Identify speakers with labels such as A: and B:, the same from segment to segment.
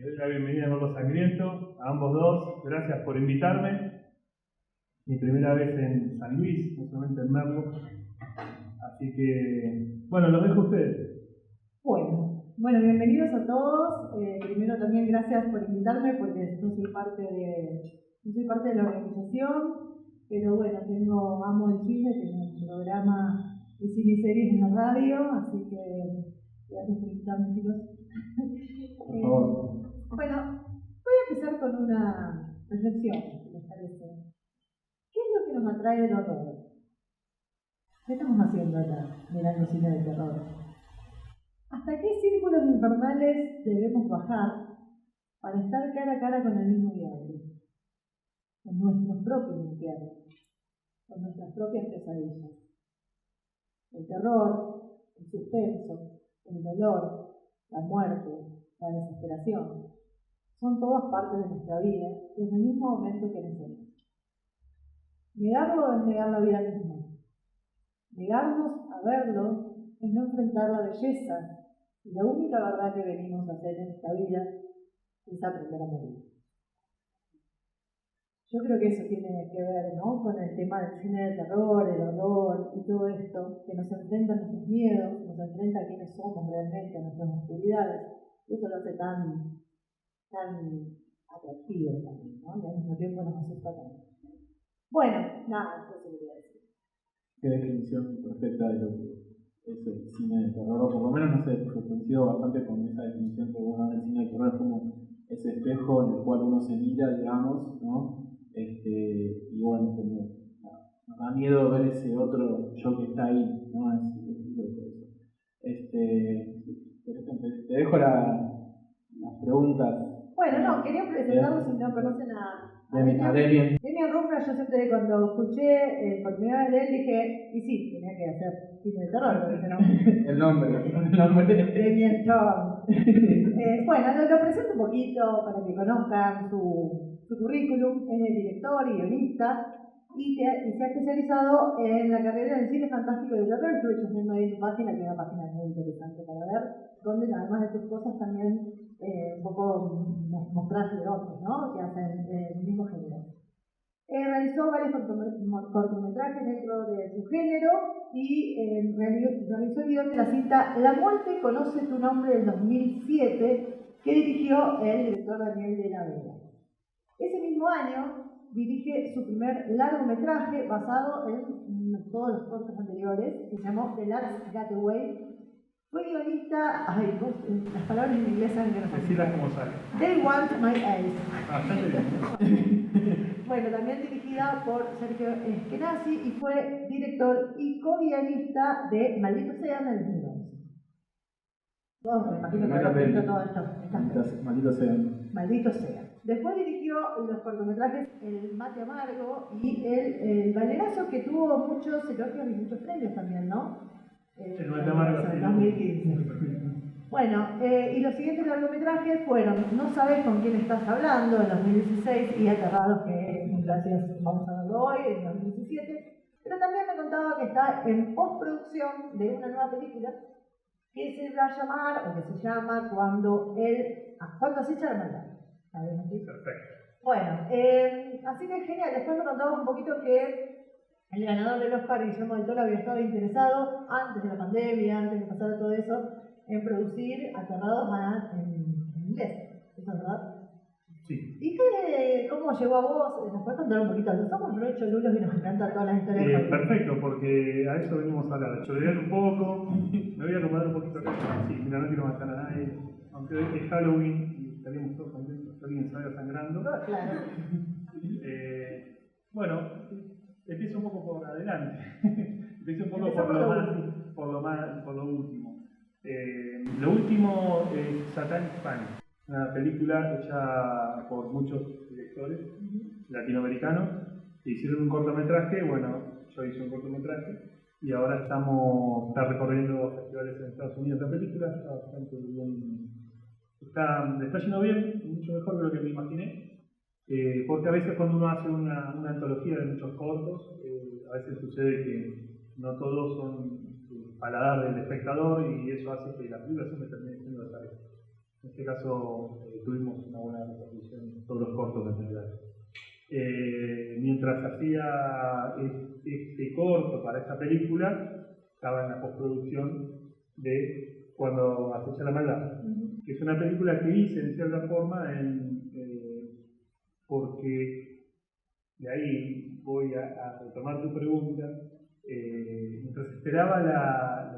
A: doy la bienvenida a Gordo Sangriento, a ambos dos. Gracias por invitarme. Mi primera vez en San Luis, no solamente en Merlo. Así que, bueno, los dejo a ustedes.
B: Bueno, bienvenidos a todos. Primero también gracias por invitarme porque no soy parte de la organización, pero bueno, amo el cine, tengo un programa de cine y series en la radio, así que gracias por invitarme, chicos.
A: Por favor.
B: Bueno, voy a empezar con una reflexión, si les parece. ¿Qué es lo que nos atrae del horror? ¿Qué estamos haciendo acá, mirando cine de terror? ¿Hasta qué círculos infernales debemos bajar para estar cara a cara con el mismo diablo? Con nuestros propios infiernos, con nuestras propias pesadillas. El terror, el suspenso, el dolor, la muerte, la desesperación, son todas partes de nuestra vida desde el mismo momento que nacemos. Negarlo es negar la vida misma. Negarnos a verlo es no enfrentar la belleza. Y la única verdad que venimos a hacer en esta vida es aprender a morir. Yo creo que eso tiene que ver, ¿no?, con el tema del cine de terror, el horror y todo esto, que nos enfrenta a nuestros miedos, nos enfrenta a quiénes somos realmente, a nuestras oscuridades. Y eso lo hace tan atractivo también, ¿no? Y al mismo tiempo nos asusta tanto. Bueno, nada, eso quería decir.
A: Qué definición perfecta de lo que es el cine de terror, o por lo menos, no sé, coincido bastante con esa definición que vos das del cine de terror, es como ese espejo en el cual uno se mira, digamos, ¿no? Y bueno, como nos da miedo ver ese otro yo que está ahí, ¿no? Te dejo las preguntas.
B: Bueno, no, quería presentarlos si no conocen a
A: Demian.
B: Demian Rumbra. Yo siempre cuando escuché por primera vez de él dije, y sí, tenía que hacer cine de terror con ese nombre.
A: el nombre.
B: Demian Chong. Bueno, lo presento un poquito para que conozcan su currículum. Es director y guionista y se ha especializado en la carrera en cine fantástico y de terror. Estuve chusmeando ahí en su página, que es una página muy interesante para ver, donde además de tus cosas también un poco mostrarse otros, ¿no?, que hacen el mismo género. Realizó varios cortometrajes dentro de su género y realizó el guion de la cinta La muerte conoce tu nombre del 2007, que dirigió el director Daniel de la Vega. Ese mismo año dirige su primer largometraje basado en todos los cortos anteriores, que se llamó The Last Getaway. Fue guionista, las palabras en inglés saben que no son.
A: Decirlas como sale.
B: They Want My Eyes.
A: Bastante bien.
B: Bueno, también dirigida por Sergio Eskenazi y fue director y co-guionista de Maldito Sea en el 2011. Todos me imagino que habrán visto todo esto. Maldito Sea. Después dirigió los cortometrajes El Mate Amargo y el Valerazo, que tuvo muchos elogios y muchos premios también, ¿no?
A: El Mate Amargo,
B: en 2015. Bueno, y los siguientes largometrajes fueron No sabes con quién estás hablando, en 2016, y Aterrados, que gracias vamos a verlo hoy, en 2017. Pero también me contaba que está en postproducción de una nueva película que se va a llamar, o que se llama Cuando acecha la maldad. ¿Sabes?
A: Perfecto.
B: Bueno, así que genial. Después me contaba un poquito que el ganador del Oscar, Guillermo del Toro, había estado interesado antes de la pandemia, antes de pasar todo eso, en producir Aterrados en inglés. ¿Eso es verdad?
A: Sí.
B: ¿Y cómo llegó a vos? ¿Nos puedes contar un poquito? Somos re cholulos y nos encantan todas las historias.
A: Perfecto, porque a eso venimos a hablar. Chorear un poco, me voy a acomodar un poquito acá. Sí, mira, no quiero matar a nadie. Aunque hoy es Halloween y estaríamos todos contentos, alguien se vaya sangrando.
B: No, claro.
A: Bueno, empiezo un poco por adelante. Empiezo un poco por lo último. Lo último es Satanic Panic, una película hecha por muchos directores latinoamericanos que hicieron un cortometraje. Bueno, yo hice un cortometraje y ahora está recorriendo festivales en Estados Unidos. La película está bastante bien, le está yendo bien, mucho mejor de lo que me imaginé, porque a veces cuando uno hace una antología de muchos cortos, a veces sucede que no todos son paladar del espectador y eso hace que la película siempre termine siendo esa vez. En este caso tuvimos una buena repercusión, todos los cortos en general. Mientras hacía este corto para esta película, estaba en la postproducción de Cuando acecha la maldad, que es una película que hice en cierta forma porque de ahí voy a retomar tu pregunta. Mientras esperaba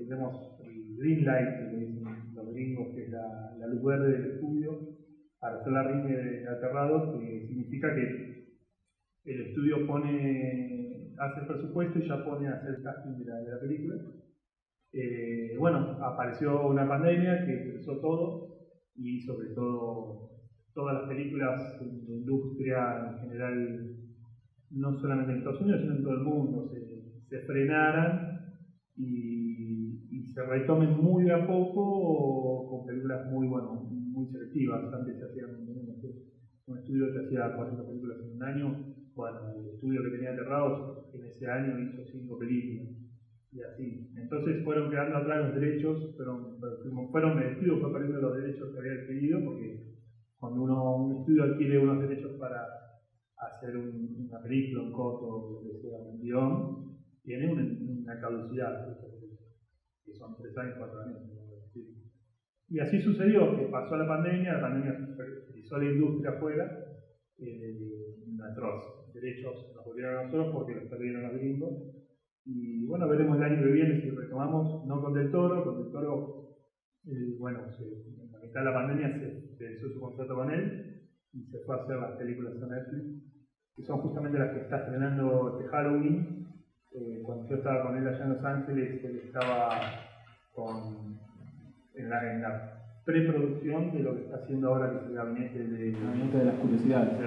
A: digamos, el green light, que le dicen los gringos, que es la luz verde del estudio, para hacer la remake de Aterrados, que significa que el estudio hace el presupuesto y ya pone a hacer el casting de la película. Bueno, apareció una pandemia que empezó todo, y sobre todo todas las películas de la industria en general, no solamente en Estados Unidos, sino en todo el mundo, se frenaran y se retomen muy de a poco con películas muy selectivas. Antes se hacían un estudio que hacía 40 películas en un año. Bueno, el estudio que tenía Aterrados en ese año hizo 5 películas. Y así. Entonces fueron quedando atrás los derechos, fueron el estudio fue perdiendo los derechos que había adquirido, porque cuando un estudio adquiere unos derechos para hacer una película, un corto, lo que sea, un guión, tiene una caducidad, que son 3 años, 4 años. Y así sucedió, que pasó la pandemia frizó la industria afuera, nuestros derechos los volvieron a nosotros porque los perdieron los gringos. Y bueno, veremos el año que viene si retomamos, no con Del Toro, en la mitad de la pandemia se venció su contrato con él y se fue a hacer las películas de Netflix, que son justamente las que está estrenando este Halloween. Cuando yo estaba con él allá en Los Ángeles, él estaba en la preproducción de lo que está haciendo ahora, que es el gabinete
C: de las curiosidades.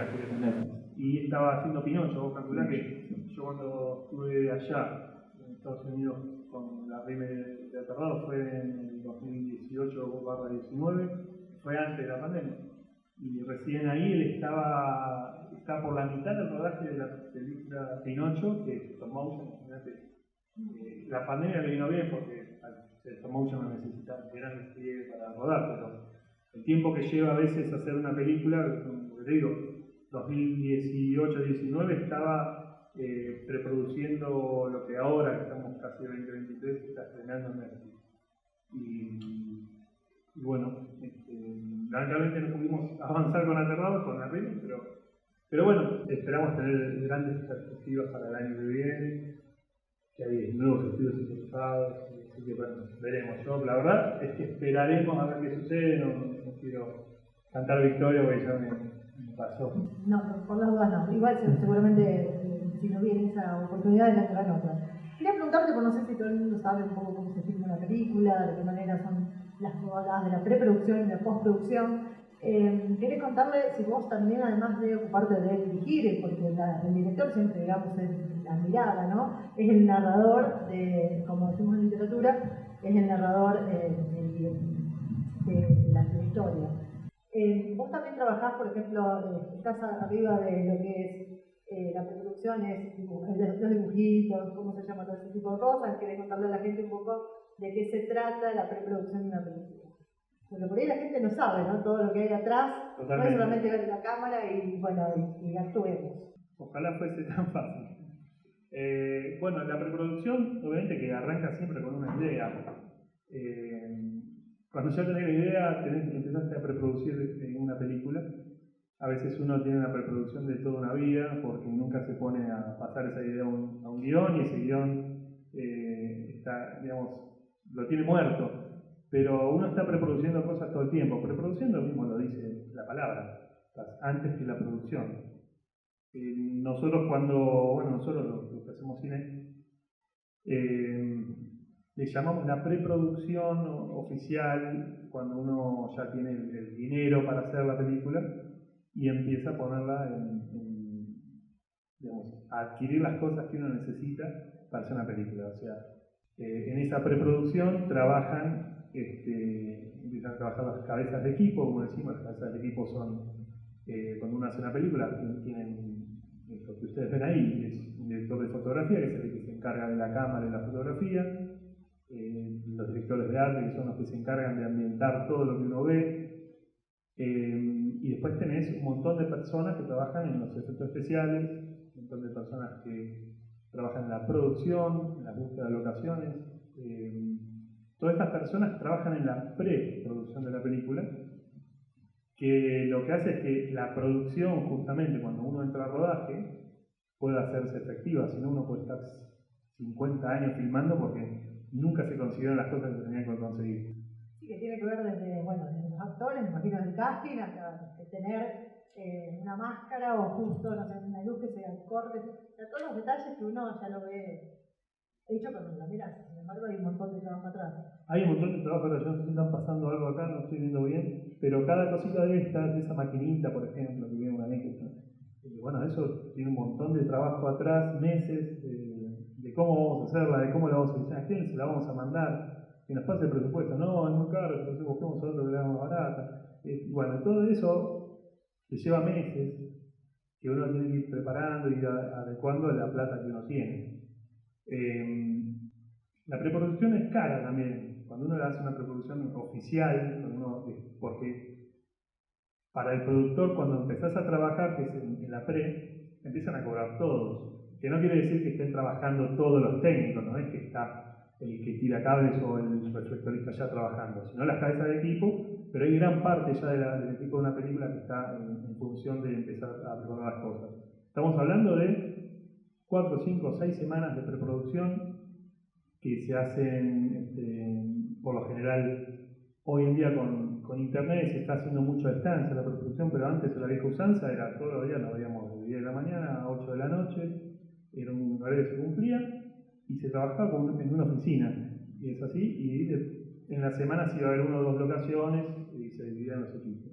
A: Y estaba haciendo Pinocho. Vos calculás que yo cuando estuve allá en Estados Unidos con la remake de Aterrados fue en el 2018/19, fue antes de la pandemia. Y recién ahí él está por la mitad del rodaje de la película Pinocho, que es Stop Motion. La pandemia le vino bien porque el Stop Motion no necesita gran despliegue para rodar, pero el tiempo que lleva a veces hacer una película, como te digo, 2018-19 estaba preproduciendo lo que ahora, que estamos casi en 2023, está estrenando en Netflix. Y bueno, lamentablemente no pudimos avanzar con Aterrados, con la remake, pero bueno, esperamos tener grandes perspectivas para el año que viene, que hay nuevos estudios interesados, así que bueno, veremos. Yo, la verdad, es que esperaremos a ver qué sucede, no quiero cantar victoria porque ya me pasó.
B: No, por las dudas no. Igual seguramente si no viene esa oportunidad, la tendrán otra. Quería preguntarte, porque no sé si todo el mundo sabe un poco cómo se filma una película, de qué manera son las rodadas de la preproducción y la postproducción. ¿Querés contarle si vos también, además de ocuparte de dirigir, porque el director siempre, digamos, es la mirada, ¿no? Es el narrador, como decimos en literatura, es el narrador de la historia. Vos también trabajás, por ejemplo, estás arriba de lo que es la preproducción, los dibujitos, cómo se llama todo ese tipo de cosas. ¿Querés contarle a la gente un poco de qué se trata la preproducción de una película? Porque por ahí la gente no sabe, ¿no? Todo lo que hay atrás. Totalmente. No es solamente ver la cámara y actuemos.
A: Ojalá fuese tan fácil. Bueno, la preproducción, obviamente que arranca siempre con una idea. Cuando ya tenés la idea, empezaste a preproducir una película. A veces uno tiene una preproducción de toda una vida porque nunca se pone a pasar esa idea a un guión, y ese guión está, digamos, lo tiene muerto. Pero uno está preproduciendo cosas todo el tiempo. Preproduciendo mismo lo dice la palabra, antes que la producción. Nosotros los que hacemos cine, le llamamos la preproducción oficial cuando uno ya tiene el dinero para hacer la película y empieza a ponerla digamos, a adquirir las cosas que uno necesita para hacer una película. O sea, en esa preproducción empiezan a trabajar las cabezas de equipo, como decimos. Las cabezas de equipo son, cuando uno hace una película, tienen lo que ustedes ven ahí, es un director de fotografía, que es el que se encarga de la cámara y la fotografía. los directores de arte, que son los que se encargan de ambientar todo lo que uno ve. Y después tenés un montón de personas que trabajan en los efectos especiales, un montón de personas que trabajan en la producción, en la búsqueda de locaciones. Todas estas personas trabajan en la preproducción de la película, que lo que hace es que la producción, justamente cuando uno entra a rodaje, pueda hacerse efectiva. Si no, uno puede estar 50 años filmando porque nunca se consiguieron las cosas que tenían que conseguir.
B: Sí, que tiene que ver desde los actores, me imagino del casting, hasta tener una máscara o justo, no sé, una luz que se corte, todos los detalles que uno ya lo ve hecho cuando la miras. Sin embargo, hay un montón de trabajo atrás.
A: Hay un montón de trabajo atrás. Yo no sé si están pasando algo acá, no estoy viendo bien, pero cada cosita de esa maquinita, por ejemplo, que viene una anécdota. Bueno, eso tiene un montón de trabajo atrás, meses, de cómo vamos a hacerla, de cómo la vamos a hacer, a quién se la vamos a mandar. Que nos pase el presupuesto, no, es muy caro, entonces busquemos otro que le haga más barata. Bueno, todo eso te lleva meses que uno tiene que ir preparando y ir adecuando a la plata que uno tiene. La preproducción es cara también. Cuando uno hace una preproducción oficial, porque para el productor, cuando empezás a trabajar, que es en la empiezan a cobrar todos. Que no quiere decir que estén trabajando todos los técnicos, no es que está el que tira cables o el reflectorista ya trabajando, sino las cabezas de equipo, pero hay gran parte ya del equipo de una película que está en función de empezar a preparar las cosas. Estamos hablando de 4, 5, 6 semanas de preproducción que se hacen, por lo general, hoy en día con internet se está haciendo mucho a distancia la preproducción, pero antes la vieja usanza era todos los días, nos veíamos de 10 de la mañana a 8 de la noche, era un horario que se cumplía, y se trabajaba en una oficina, y es así, y en la semana se iba a haber 1 o 2 locaciones y se dividían los equipos.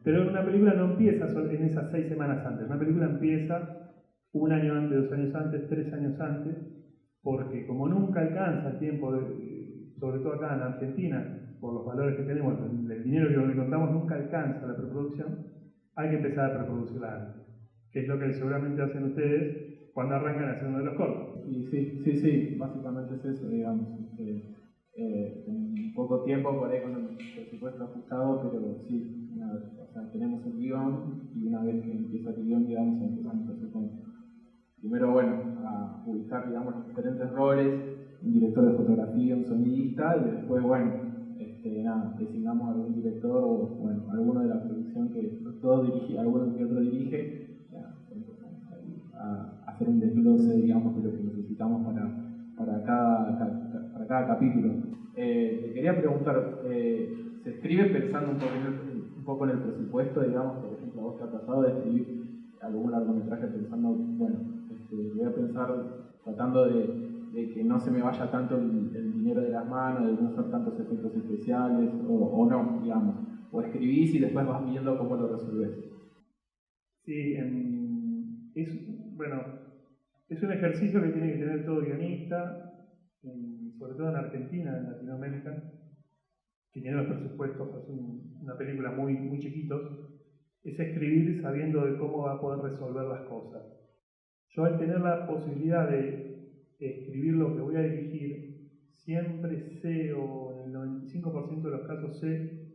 A: Pero una película no empieza en esas 6 semanas antes, una película empieza 1 año antes, 2 años antes, 3 años antes, porque como nunca alcanza el tiempo, sobre todo acá en Argentina, por los valores que tenemos, el dinero que contamos nunca alcanza la preproducción, hay que empezar a preproducirla antes, que es lo que seguramente hacen ustedes cuando arrancan a hacer uno de los cortos.
C: Y sí, básicamente es eso, digamos. En poco tiempo, por ahí con el presupuesto ajustado, pero sí, tenemos el guión y una vez que empieza el guión, digamos, empezamos a hacer primero, a ubicar, digamos, los diferentes roles, un director de fotografía, un sonidista, y después, designamos a algún director o, alguno de la producción que todos dirige, alguno que otro dirige, a hacer un desglose, digamos, de lo que necesitamos para cada capítulo. Te quería preguntar, ¿se escribe pensando un poco en el presupuesto, digamos? Por ejemplo, ¿a vos te ha pasado de escribir algún largometraje pensando, voy a pensar tratando de que no se me vaya tanto el dinero de las manos, de no hacer tantos efectos especiales, o no, digamos? O escribís y después vas viendo cómo lo resolvés.
A: Sí, es un ejercicio que tiene que tener todo guionista, sobre todo en Argentina, en Latinoamérica, que tiene los presupuestos para hacer una película muy, muy chiquitos, es escribir sabiendo de cómo va a poder resolver las cosas. Yo, al tener la posibilidad de escribir lo que voy a dirigir, siempre sé, o en el 95% de los casos sé,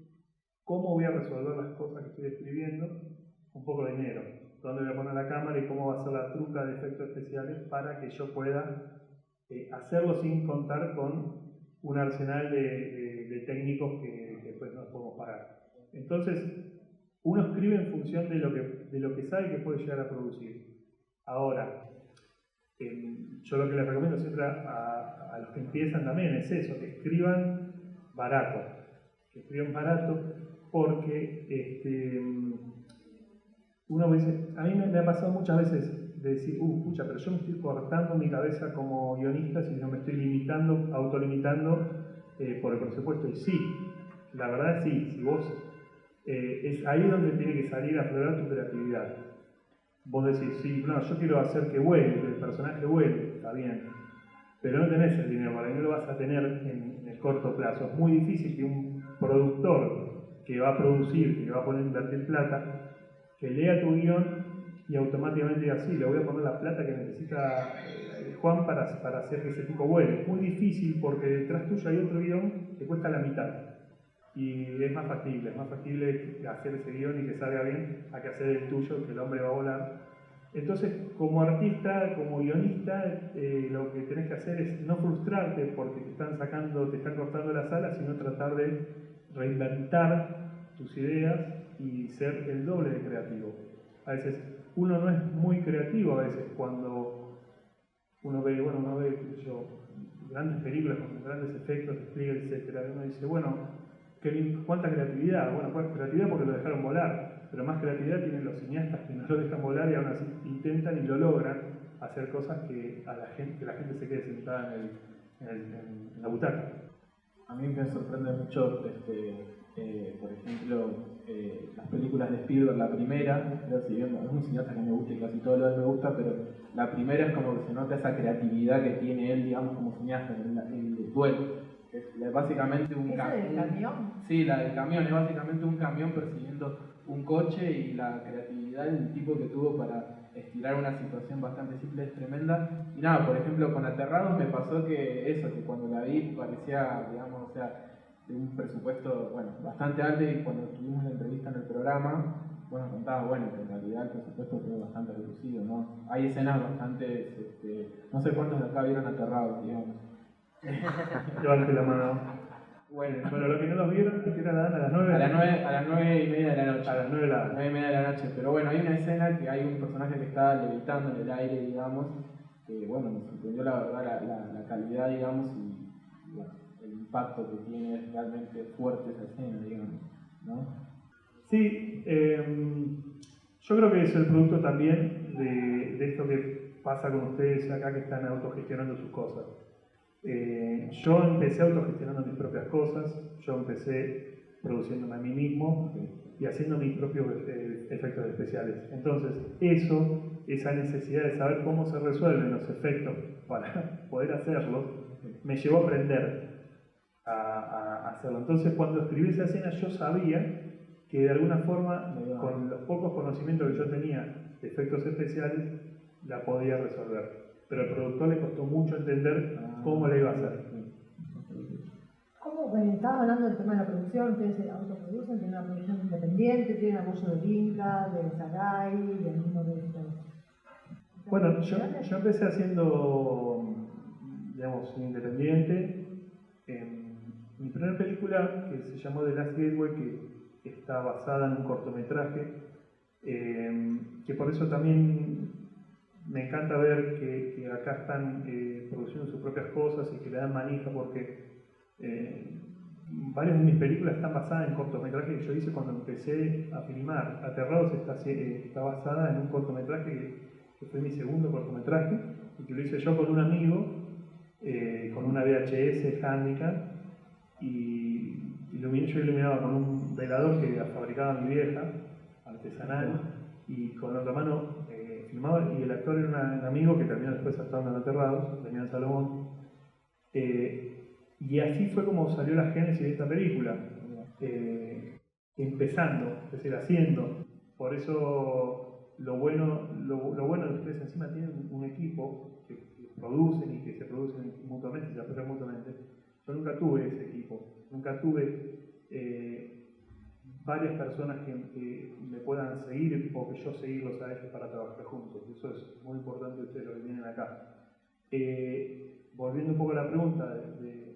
A: cómo voy a resolver las cosas que estoy escribiendo, un poco de dinero, dónde voy a poner la cámara y cómo va a ser la truca de efectos especiales para que yo pueda hacerlo sin contar con un arsenal de técnicos que después no podemos pagar. Entonces, uno escribe en función de lo que sabe que puede llegar a producir. Ahora, yo lo que les recomiendo siempre a los que empiezan también es eso, que escriban barato. Que escriban barato porque uno dice, a mí me ha pasado muchas veces de decir, pero yo me estoy cortando mi cabeza como guionista si no me estoy autolimitando por el presupuesto. Y sí, la verdad sí, si vos, es ahí donde tiene que salir a aflorar tu creatividad. Vos decís, sí, no, yo quiero hacer que vuele, que el personaje vuele, está bien, pero no tenés el dinero, para que no lo vas a tener en el corto plazo. Es muy difícil que un productor que va a producir, que va a poner invertir plata, que lea tu guión y automáticamente diga, sí, le voy a poner la plata que necesita Juan para hacer que ese tipo vuele. Muy difícil porque detrás tuyo hay otro guión que cuesta la mitad. Y es más factible hacer ese guión y que salga bien a que hacer el tuyo, que el hombre va a volar. Entonces, como artista, como guionista, lo que tenés que hacer es no frustrarte porque te están cortando las alas, sino tratar de reinventar tus ideas y ser el doble de creativo. A veces uno no es muy creativo, a veces cuando uno ve qué sé yo, grandes películas con grandes efectos, despliegues, etc. Uno dice, bueno, ¿cuánta creatividad? Bueno, pues creatividad porque lo dejaron volar, pero más creatividad tienen los cineastas que no lo dejan volar y aún así intentan y lo logran hacer cosas que la gente se quede sentada en la butaca.
C: A mí me sorprende mucho, por ejemplo, las películas de Spielberg, la primera, si bien es un cineasta que me gusta y casi todo lo demás me gusta, pero la primera es como que se nota esa creatividad que tiene él, digamos, como cineasta, el duelo. Es básicamente un
B: camión. ¿Esa del camión?
C: Sí, la del camión, es básicamente un camión persiguiendo un coche y la creatividad del tipo que tuvo para estirar una situación bastante simple es tremenda. Y nada, por ejemplo, con Aterrados me pasó que cuando la vi parecía, digamos, o sea, de un presupuesto, bueno, bastante alto, y cuando tuvimos la entrevista en el programa, bueno, contaba, bueno, que en realidad el presupuesto fue bastante reducido, ¿no? Hay escenas bastante, no sé cuántos de acá vieron Aterrados, digamos.
A: Levante la mano.
C: Bueno,
A: Lo que no los vieron, que era a las 9.
C: A las 9:30 de la noche.
A: A las 9 de la
C: 9:30 de la noche. Pero bueno, hay una escena que hay un personaje que está levitando en el aire, digamos, que bueno, me sorprendió la verdad la calidad, digamos, y bueno, el impacto que tiene es realmente fuerte esa escena, digamos, ¿no?
A: Sí, yo creo que es el producto también de esto que pasa con ustedes acá que están autogestionando sus cosas. Yo empecé autogestionando mis propias cosas, yo empecé produciéndome a mí mismo y haciendo mis propios efectos especiales. Entonces, esa necesidad de saber cómo se resuelven los efectos para poder hacerlos, me llevó a aprender a hacerlo. Entonces, cuando escribí esa escena, yo sabía que de alguna forma, con los pocos conocimientos que yo tenía de efectos especiales, la podía resolver. Pero al productor le costó mucho entender cómo le iba a hacer.
B: ¿Cómo? Estabas hablando del tema de la producción, ustedes se autoproducen, tienen una producción independiente, tienen apoyo de Inca, de Sagai, de alguno de estos.
A: Bueno, yo empecé haciendo, digamos, independiente. Mi primera película, que se llamó The Last Gateway, que está basada en un cortometraje, que por eso también me encanta ver que acá están produciendo sus propias cosas y que le dan manija, porque varias de mis películas están basadas en cortometrajes que yo hice cuando empecé a filmar. Aterrados está basada en un cortometraje que fue mi segundo cortometraje y que lo hice yo con un amigo, con una VHS Handicap, y yo iluminaba con un velador que fabricaba mi vieja, artesanal, y con la otra mano filmaba, y el actor era un amigo que terminó después actuando en Aterrados, Damián Salomón. Y así fue como salió la génesis de esta película, empezando, es decir, haciendo. Por eso lo bueno de ustedes encima tienen un equipo que producen y que se producen mutuamente, se apoyan mutuamente. Yo nunca tuve ese equipo, nunca tuve varias personas que me puedan seguir o que yo seguirlos a ellos para trabajar juntos. Eso es muy importante, ustedes lo que vienen acá. Volviendo un poco a la pregunta de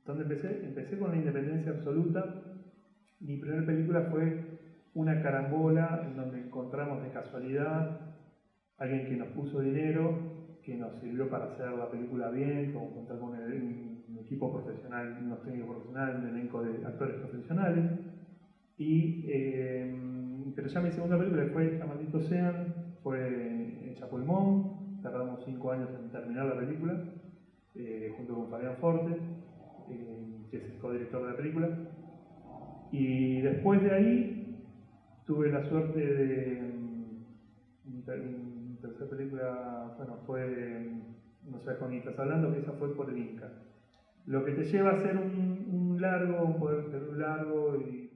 A: ¿dónde empecé con la independencia absoluta. Mi primera película fue una carambola en donde encontramos de casualidad a alguien que nos puso dinero, que nos sirvió para hacer la película bien, como contar con un equipo profesional, unos técnicos profesionales, un elenco de actores profesionales. Pero ya mi segunda película, que fue A Maldito Sean, fue hecha Pulmón. Tardamos 5 años en terminar la película, junto con Fabián Forte, que es el codirector de la película. Y después de ahí tuve la suerte de mi tercera película, bueno, fue No sabes con quién estás hablando, que esa fue por el Inca. Lo que te lleva a hacer un largo, un poder hacer un largo y